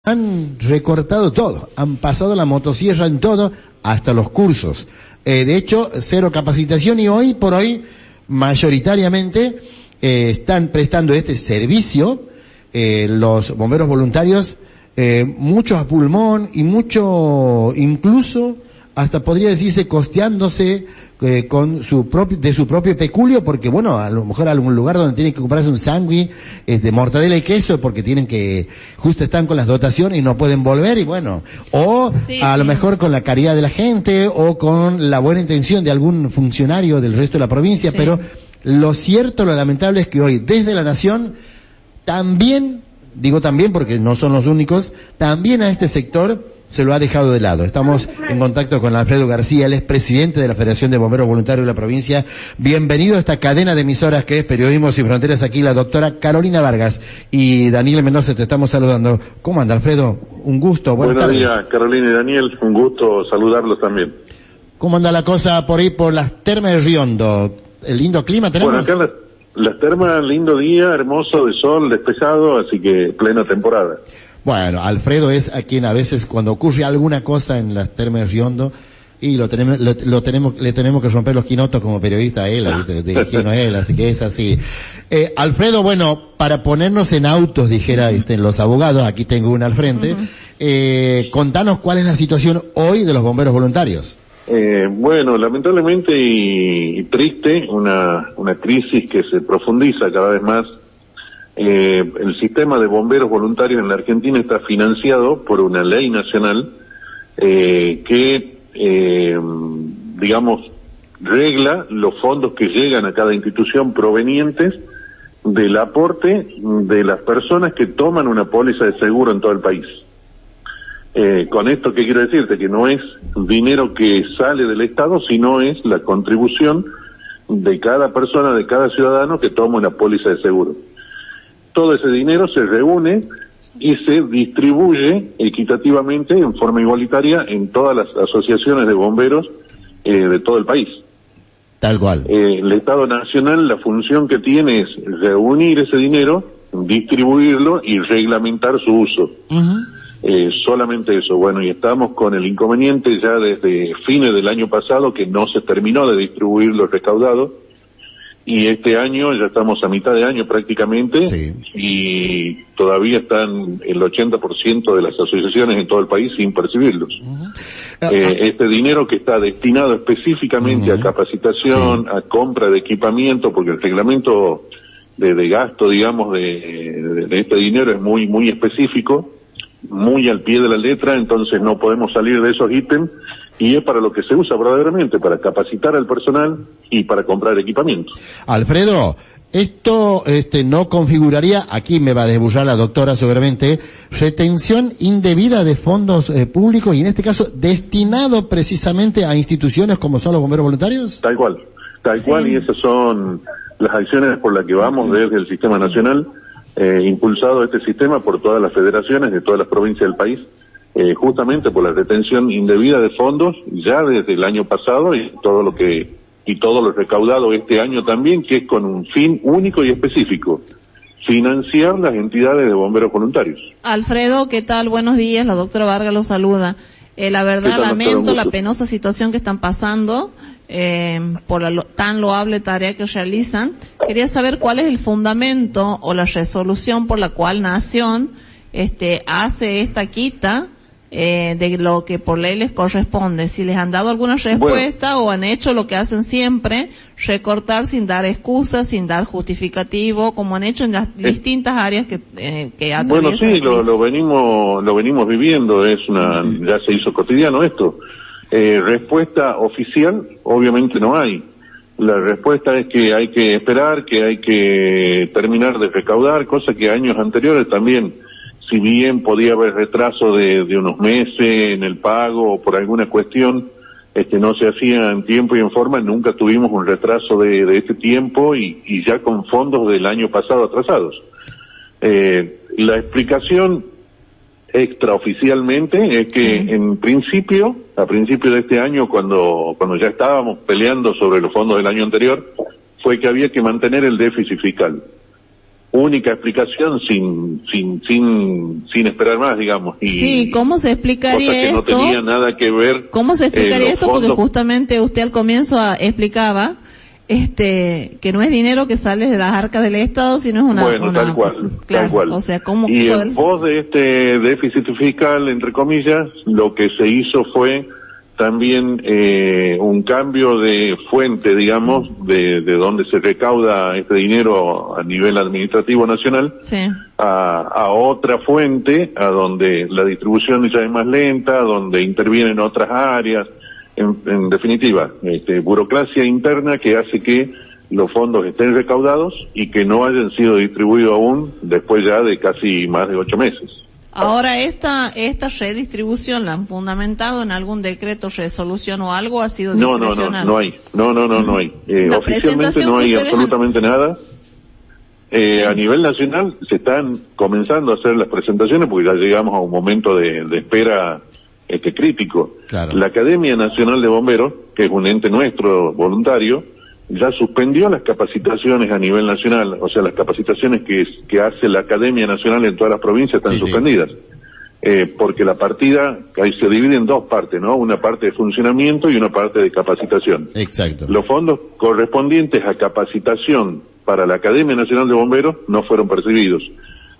Han recortado todo, han pasado la motosierra en todo, hasta los cursos. De hecho, cero capacitación y hoy por hoy, mayoritariamente, están prestando este servicio, los bomberos voluntarios, muchos a pulmón y mucho, incluso, hasta podría decirse costeándose con su propio peculio, porque bueno, a lo mejor algún lugar donde tienen que comprarse un sándwich de mortadela y queso porque justo están con las dotaciones y no pueden volver, y bueno, o sí, a lo mejor con la caridad de la gente o con la buena intención de algún funcionario del resto de la provincia, sí. Pero lo cierto, lo lamentable es que hoy desde la Nación también, digo también porque no son los únicos, también a este sector se lo ha dejado de lado. Estamos en contacto con Alfredo García, él es presidente de la Federación de Bomberos Voluntarios de la provincia. Bienvenido a esta cadena de emisoras que es Periodismo Sin Fronteras. Aquí la doctora Carolina Vargas y Daniel Mendoza te estamos saludando. ¿Cómo anda, Alfredo? Un gusto, buenas tardes. Buenos días, Carolina y Daniel, un gusto saludarlos también. ¿Cómo anda la cosa por ahí por las termas de Riondo? ¿El lindo clima tenemos? Bueno, acá las termas, lindo día, hermoso, de sol, despejado, así que plena temporada. Bueno, Alfredo es a quien a veces cuando ocurre alguna cosa en las termas de Riondo y le tenemos que romper los quinotos como periodista a él, dirigiendo a él, así que es así. Alfredo, bueno, para ponernos en autos, dijera los abogados, aquí tengo una al frente, contanos cuál es la situación hoy de los bomberos voluntarios. Bueno, lamentablemente y triste, una crisis que se profundiza cada vez más. El sistema de bomberos voluntarios en la Argentina está financiado por una ley nacional que, digamos, regla los fondos que llegan a cada institución provenientes del aporte de las personas que toman una póliza de seguro en todo el país. Con esto, ¿qué quiero decirte? Que no es dinero que sale del Estado, sino es la contribución de cada persona, de cada ciudadano que toma una póliza de seguro. Todo ese dinero se reúne y se distribuye equitativamente, en forma igualitaria, en todas las asociaciones de bomberos de todo el país. Tal cual. El Estado Nacional, la función que tiene es reunir ese dinero, distribuirlo y reglamentar su uso. Solamente eso. Bueno, y estamos con el inconveniente ya desde fines del año pasado que no se terminó de distribuir lo recaudado. Y este año, ya estamos a mitad de año prácticamente, sí. Y todavía están el 80% de las asociaciones en todo el país sin percibirlos. Este dinero que está destinado específicamente a capacitación, sí. A compra de equipamiento, porque el reglamento de gasto, digamos, de este dinero es muy, muy específico, muy al pie de la letra, entonces no podemos salir de esos ítems. Y es para lo que se usa verdaderamente, para capacitar al personal y para comprar equipamiento. Alfredo, esto no configuraría, aquí me va a desbullar la doctora seguramente, retención indebida de fondos públicos y en este caso destinado precisamente a instituciones como son los bomberos voluntarios. Tal cual, sí. Y esas son las acciones por las que vamos desde el sistema nacional, impulsado este sistema por todas las federaciones de todas las provincias del país. Justamente por la retención indebida de fondos ya desde el año pasado y todo lo recaudado este año también, que es con un fin único y específico: financiar las entidades de bomberos voluntarios. Alfredo, ¿qué tal? Buenos días, la doctora Vargas lo saluda. La verdad lamento la penosa situación que están pasando por la tan loable tarea que realizan. Quería saber cuál es el fundamento o la resolución por la cual Nación hace esta quita de lo que por ley les corresponde. Si les han dado alguna respuesta o han hecho lo que hacen siempre, recortar sin dar excusas, sin dar justificativo, como han hecho en las distintas áreas que atraviesan. Bueno, sí, lo venimos viviendo, ya se hizo cotidiano esto. Respuesta oficial, obviamente no hay. La respuesta es que hay que esperar, que hay que terminar de recaudar, cosa que años anteriores también, si bien podía haber retraso de unos meses en el pago o por alguna cuestión, no se hacía en tiempo y en forma, nunca tuvimos un retraso de este tiempo y ya con fondos del año pasado atrasados. La explicación extraoficialmente es que en principio, a principio de este año, cuando ya estábamos peleando sobre los fondos del año anterior, fue que había que mantener el déficit fiscal. única explicación sin esperar más, digamos. Y sí, ¿cómo se explicaría esto? Que no tenía nada que ver. ¿Cómo se explicaría esto? Porque justamente usted al comienzo explicaba que no es dinero que sale de las arcas del Estado, sino es una... Bueno, tal cual. O sea, ¿cómo? Y en pos de este déficit fiscal, entre comillas, lo que se hizo fue también un cambio de fuente, digamos, de donde se recauda este dinero a nivel administrativo nacional, sí, a otra fuente, a donde la distribución ya es más lenta, donde intervienen otras áreas, en definitiva, burocracia interna que hace que los fondos estén recaudados y que no hayan sido distribuidos aún después ya de casi más de 8 meses. Ahora, esta redistribución, ¿la han fundamentado en algún decreto, resolución o algo? ¿Ha sido discrecional? No hay. No hay. Oficialmente no hay absolutamente nada. Sí. A nivel nacional se están comenzando a hacer las presentaciones porque ya llegamos a un momento de espera crítico. Claro. La Academia Nacional de Bomberos, que es un ente nuestro voluntario, ya suspendió las capacitaciones a nivel nacional, o sea, las capacitaciones que hace la Academia Nacional en todas las provincias están suspendidas, porque la partida ahí se divide en dos partes, ¿no? Una parte de funcionamiento y una parte de capacitación. Exacto. Los fondos correspondientes a capacitación para la Academia Nacional de Bomberos no fueron percibidos.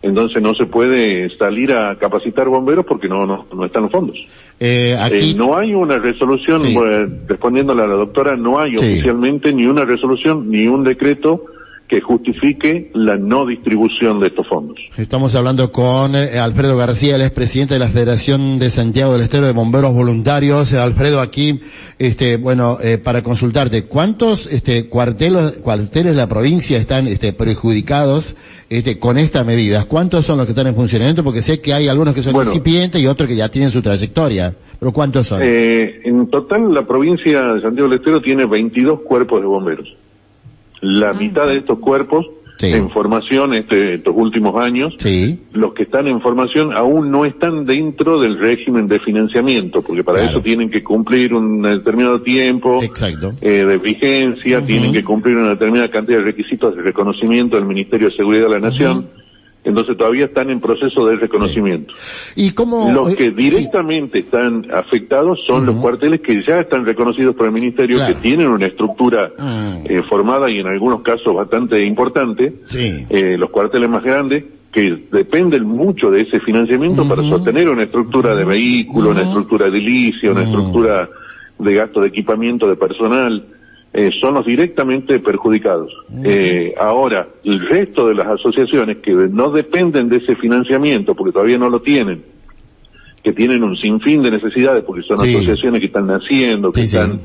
Entonces no se puede salir a capacitar bomberos porque no están los fondos. Aquí no hay una resolución, sí. Respondiéndole a la doctora, no hay oficialmente ni una resolución ni un decreto que justifique la no distribución de estos fondos. Estamos hablando con Alfredo García, él es presidente de la Federación de Santiago del Estero de Bomberos Voluntarios. Alfredo, aquí, para consultarte, ¿cuántos cuarteles de la provincia están perjudicados con esta medida? ¿Cuántos son los que están en funcionamiento? Porque sé que hay algunos que son incipientes y otros que ya tienen su trayectoria. ¿Pero cuántos son? En total, la provincia de Santiago del Estero tiene 22 cuerpos de bomberos. La mitad de estos cuerpos en formación estos últimos años, los que están en formación aún no están dentro del régimen de financiamiento, porque para eso tienen que cumplir un determinado tiempo de vigencia, tienen que cumplir una determinada cantidad de requisitos de reconocimiento del Ministerio de Seguridad de la Nación. Entonces todavía están en proceso de reconocimiento. ¿Y cómo? Los que directamente están afectados son los cuarteles que ya están reconocidos por el Ministerio, que tienen una estructura formada y en algunos casos bastante importante, los cuarteles más grandes, que dependen mucho de ese financiamiento para sostener una estructura de vehículo, una estructura de edilicio, una estructura de gasto de equipamiento de personal. Son los directamente perjudicados. Ahora, el resto de las asociaciones que no dependen de ese financiamiento, porque todavía no lo tienen, que tienen un sinfín de necesidades, porque son asociaciones que están naciendo, que están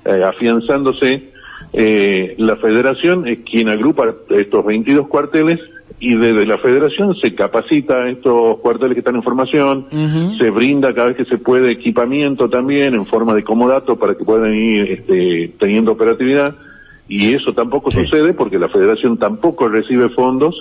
afianzándose, la federación es quien agrupa estos 22 cuarteles y desde la federación se capacita a estos cuarteles que están en formación, se brinda cada vez que se puede equipamiento también en forma de comodato para que puedan ir teniendo operatividad, y eso tampoco sucede porque la federación tampoco recibe fondos,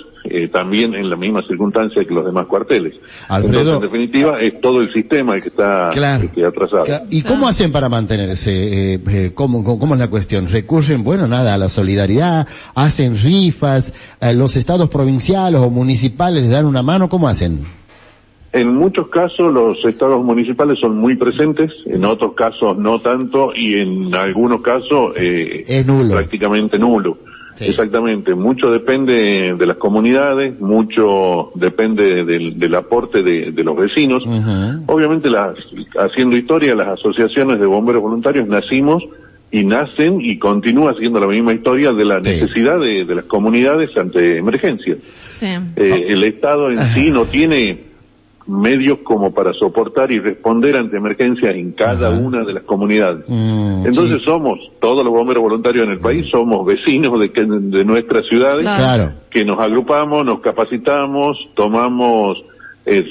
también en la misma circunstancia que los demás cuarteles. Alfredo, entonces, en definitiva, es todo el sistema el que está atrasado. ¿Y cómo hacen para mantenerse? ¿Cómo es la cuestión? ¿Recurren, a la solidaridad? ¿Hacen rifas? ¿Los estados provinciales o municipales les dan una mano? ¿Cómo hacen? En muchos casos los estados municipales son muy presentes, en otros casos no tanto, y en algunos casos es nulo. Prácticamente nulo. Exactamente, mucho depende de las comunidades, mucho depende del aporte de los vecinos. Obviamente, haciendo historia, las asociaciones de bomberos voluntarios nacen y continúa siendo la misma historia de la necesidad de las comunidades ante emergencias. El Estado en sí no tiene medios como para soportar y responder ante emergencias en cada una de las comunidades. Entonces todos los bomberos voluntarios en el país somos vecinos de nuestras ciudades, que nos agrupamos, nos capacitamos, tomamos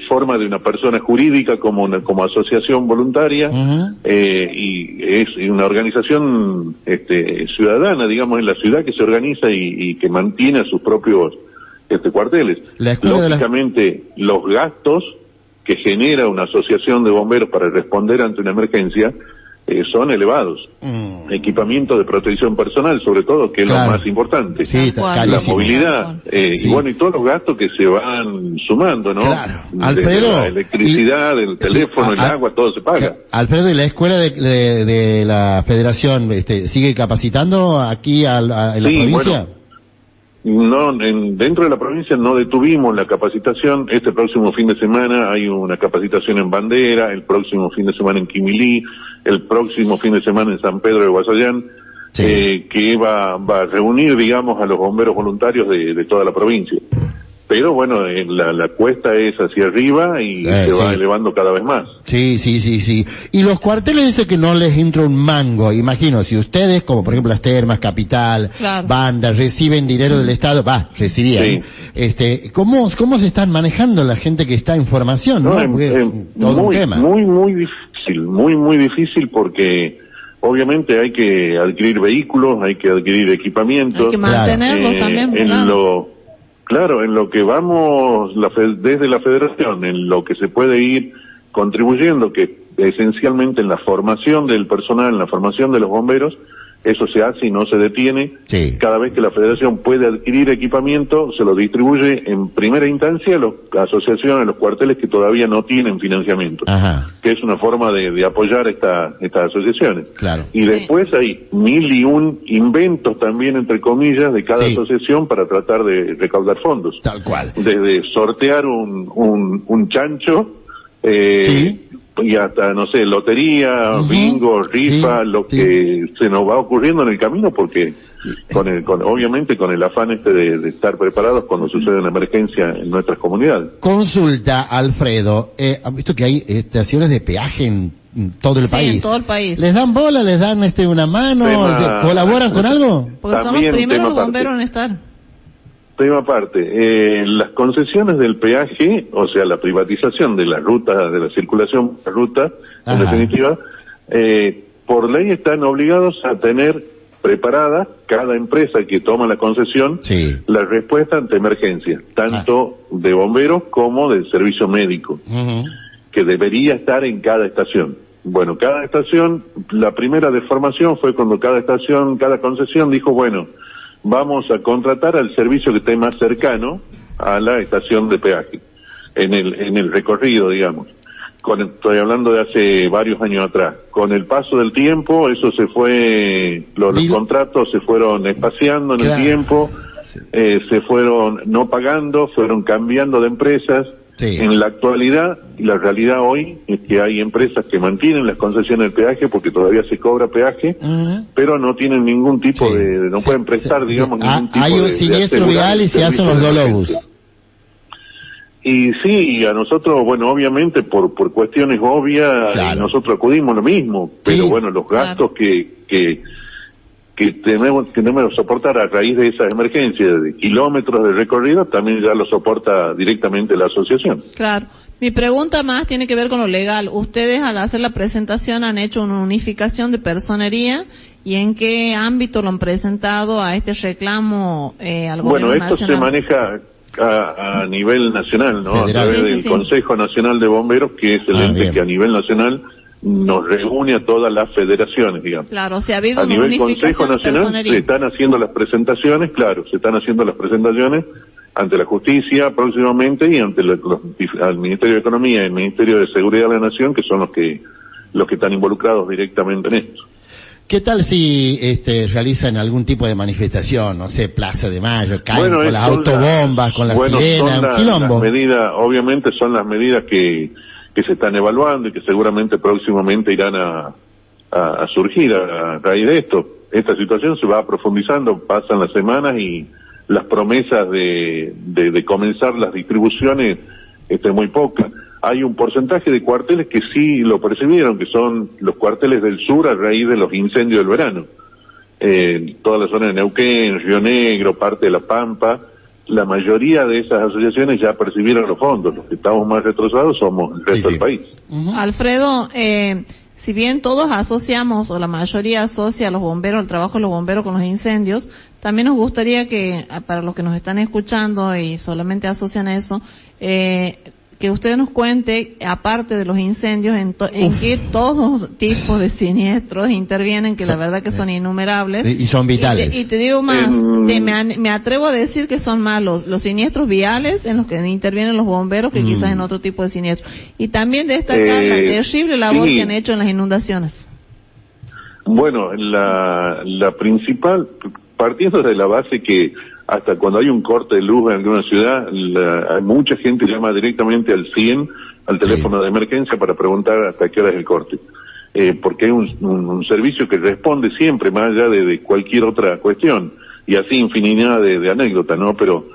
forma de una persona jurídica como asociación voluntaria, y es una organización ciudadana, digamos, en la ciudad, que se organiza y que mantiene a sus propios cuarteles. Lógicamente, los gastos que genera una asociación de bomberos para responder ante una emergencia son elevados. Equipamiento de protección personal, sobre todo, que es lo más importante. Sí, la movilidad, sí. y todos los gastos que se van sumando, ¿no? Claro. Alfredo, desde la electricidad, el teléfono, el agua, todo se paga. Alfredo, ¿y la escuela de la Federación sigue capacitando aquí en la provincia? Bueno, dentro de la provincia no detuvimos la capacitación. Este próximo fin de semana hay una capacitación en Bandera, el próximo fin de semana en Quimilí, el próximo fin de semana en San Pedro de Guasallán, que va a reunir, digamos, a los bomberos voluntarios de toda la provincia. Pero bueno, la cuesta es hacia arriba y se va elevando cada vez más. Sí. Y los cuarteles dicen que no les entra un mango. Imagino, si ustedes, como por ejemplo las Termas, Capital, Banda, reciben dinero del Estado, recibían. Sí. ¿Cómo se están manejando la gente que está en formación, no? Porque es todo un tema. Muy difícil porque obviamente hay que adquirir vehículos, hay que adquirir equipamiento. Hay que mantenerlos también, Claro, en lo que vamos desde la Federación, en lo que se puede ir contribuyendo, que esencialmente en la formación del personal, en la formación de los bomberos, eso se hace y no se detiene. Sí. Cada vez que la Federación puede adquirir equipamiento, se lo distribuye en primera instancia a las asociaciones, a los cuarteles que todavía no tienen financiamiento. Ajá. Que es una forma de apoyar estas asociaciones. Claro. Y después hay 1001 inventos también, entre comillas, de cada asociación para tratar de recaudar fondos. Tal cual. Desde sortear un chancho, y hasta, no sé, lotería, bingo, rifa, lo que se nos va ocurriendo en el camino, porque obviamente con el afán de estar preparados cuando sucede una emergencia en nuestras comunidades. Consulta, Alfredo, ¿han visto que hay estaciones de peaje en todo el país? En todo el país. ¿Les dan bola, les dan una mano, colaboran con algo? Porque son los primeros bomberos en estar. Tema aparte, las concesiones del peaje, o sea, la privatización de las rutas, de la circulación por ruta, en definitiva, por ley están obligados a tener preparada cada empresa que toma la concesión la respuesta ante emergencia, tanto de bomberos como del servicio médico, que debería estar en cada estación. Bueno, cada estación, la primera deformación fue cuando cada concesión dijo, bueno, vamos a contratar al servicio que esté más cercano a la estación de peaje, en el recorrido, digamos. Estoy hablando de hace varios años atrás. Con el paso del tiempo, eso se fue, los contratos se fueron espaciando en el tiempo, se fueron no pagando, fueron cambiando de empresas. En la actualidad, y la realidad hoy, es que hay empresas que mantienen las concesiones del peaje porque todavía se cobra peaje, pero no tienen ningún tipo no pueden prestar, digamos, ningún tipo de... Hay un siniestro vial y se hacen los dolobus. Y sí, a nosotros, bueno, obviamente por cuestiones obvias, nosotros acudimos lo mismo, pero bueno, los gastos que tenemos que soportar a raíz de esas emergencias de kilómetros de recorrido, también ya lo soporta directamente la asociación. Claro. Mi pregunta más tiene que ver con lo legal. Ustedes al hacer la presentación han hecho una unificación de personería, ¿y en qué ámbito lo han presentado a este reclamo al gobierno nacional? Bueno, esto se maneja a nivel nacional, ¿no? Federal. A través del Consejo Nacional de Bomberos, que es el ente que a nivel nacional nos reúne a todas las federaciones, digamos. Claro, o sea, ha habido a una nivel Consejo unificación Nacional se están haciendo las presentaciones, ante la justicia próximamente y ante al Ministerio de Economía y el Ministerio de Seguridad de la Nación, que son los que están involucrados directamente en esto. ¿Qué tal si realizan algún tipo de manifestación, no sé, Plaza de Mayo, caen con las autobombas, con las sirenas, un quilombo? Obviamente son las medidas que se están evaluando y que seguramente próximamente irán a surgir a raíz de esto. Esta situación se va profundizando, pasan las semanas y las promesas de comenzar las distribuciones es muy poca. Hay un porcentaje de cuarteles que sí lo percibieron, que son los cuarteles del sur a raíz de los incendios del verano. Toda la zona de Neuquén, Río Negro, parte de La Pampa, la mayoría de esas asociaciones ya percibieron los fondos. Los que estamos más retrasados somos el resto del país. Alfredo, si bien todos asociamos, o la mayoría asocia a los bomberos, el trabajo de los bomberos con los incendios, también nos gustaría que, para los que nos están escuchando y solamente asocian eso, que usted nos cuente, aparte de los incendios, en qué todos tipos de siniestros intervienen, que la verdad que son innumerables. Y son vitales. Y te digo más, me atrevo a decir que son más los siniestros viales en los que intervienen los bomberos que quizás en otro tipo de siniestros. Y también destacar la terrible labor que han hecho en las inundaciones. Bueno, la principal, partiendo de la base que hasta cuando hay un corte de luz en alguna ciudad, hay mucha gente que llama directamente al 100, al teléfono de emergencia, para preguntar hasta qué hora es el corte. Porque hay un servicio que responde siempre, más allá de cualquier otra cuestión, y así infinidad de anécdotas, ¿no? Pero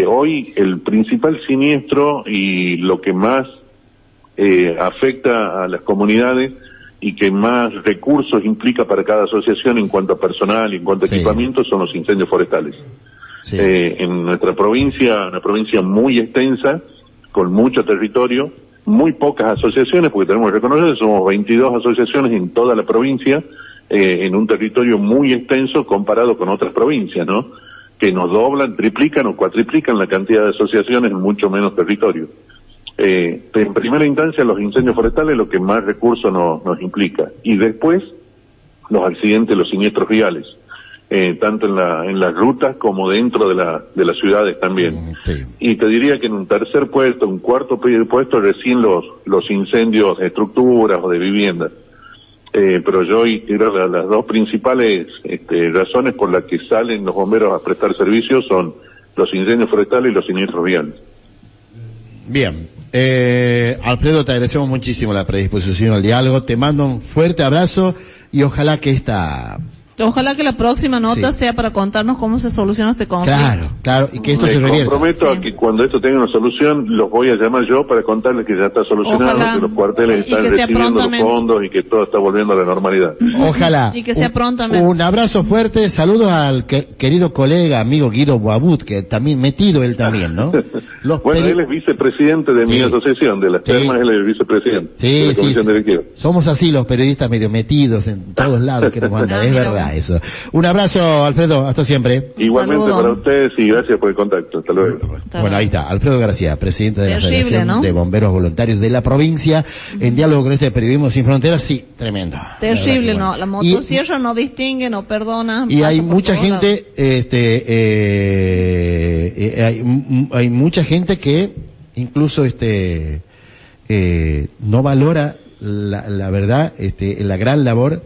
hoy el principal siniestro y lo que más afecta a las comunidades y que más recursos implica para cada asociación en cuanto a personal y en cuanto a equipamiento son los incendios forestales. Sí. En nuestra provincia, una provincia muy extensa, con mucho territorio, muy pocas asociaciones, porque tenemos que reconocer que somos 22 asociaciones en toda la provincia, en un territorio muy extenso comparado con otras provincias, ¿no? Que nos doblan, triplican o cuatriplican la cantidad de asociaciones en mucho menos territorio. En primera instancia, los incendios forestales es lo que más recursos nos implica. Y después, los accidentes, los siniestros viales. Tanto en las rutas como dentro de las ciudades también. Sí. Y te diría que en un tercer puesto, un cuarto puesto, recién los incendios de estructuras o de viviendas. Pero yo creo las dos principales razones por las que salen los bomberos a prestar servicios son los incendios forestales y los siniestros viales. Bien. Alfredo, te agradecemos muchísimo la predisposición al diálogo. Te mando un fuerte abrazo y ojalá que Ojalá que la próxima nota sea para contarnos cómo se soluciona este conflicto. Claro, y que esto se revierta. Me comprometo a que cuando esto tenga una solución, los voy a llamar yo para contarles que ya está solucionado, que los cuarteles están recibiendo los fondos y que todo está volviendo a la normalidad. Ojalá. Y que sea prontamente. Un abrazo fuerte, saludos al querido colega, amigo Guido Boabut, que también metido él también, ¿no? Bueno, él es vicepresidente de mi asociación, de las termas, él es vicepresidente de la comisión directiva. Somos así los periodistas medio metidos en todos lados que nos mandan, es verdad. Eso. Un abrazo, Alfredo, hasta siempre. Igualmente para ustedes y gracias por el contacto. Hasta luego. Bueno, ahí está, Alfredo García, presidente de la Federación de Bomberos Voluntarios de la provincia, en diálogo con este Periodismo Sin Fronteras. Sí, tremendo. Terrible, ¿no? La motosierra no distingue, no perdona. Y hay mucha gente, hay mucha gente que incluso no valora la verdad, la gran labor.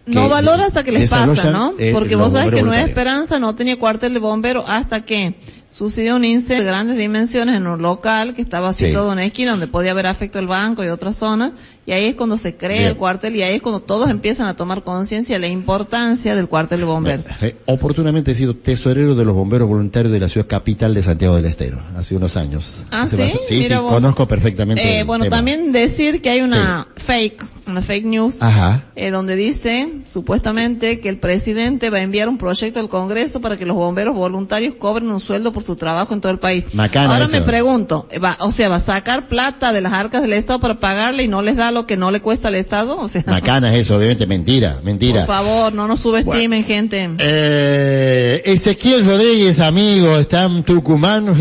No valora hasta que les pasa, ¿no? Porque vos sabés que Nueva Esperanza no tenía cuartel de bomberos hasta que sucedió un incendio de grandes dimensiones en un local que estaba situado en una esquina donde podía haber afecto el banco y otras zonas, y ahí es cuando se crea el cuartel y ahí es cuando todos empiezan a tomar conciencia de la importancia del cuartel de bomberos. Oportunamente he sido tesorero de los bomberos voluntarios de la ciudad capital de Santiago del Estero, hace unos años. ¿Ah, sí? Sí, conozco perfectamente el tema. También decir que hay una fake news, donde dice, supuestamente, que el presidente va a enviar un proyecto al Congreso para que los bomberos voluntarios cobren un sueldo por su trabajo en todo el país. Ahora me pregunto, ¿va a sacar plata de las arcas del Estado para pagarle y no les da lo que no le cuesta al Estado? O sea, macana es eso, obviamente mentira. Por favor, no nos subestimen, gente. Ezequiel Rodríguez, amigo, está en Tucumán.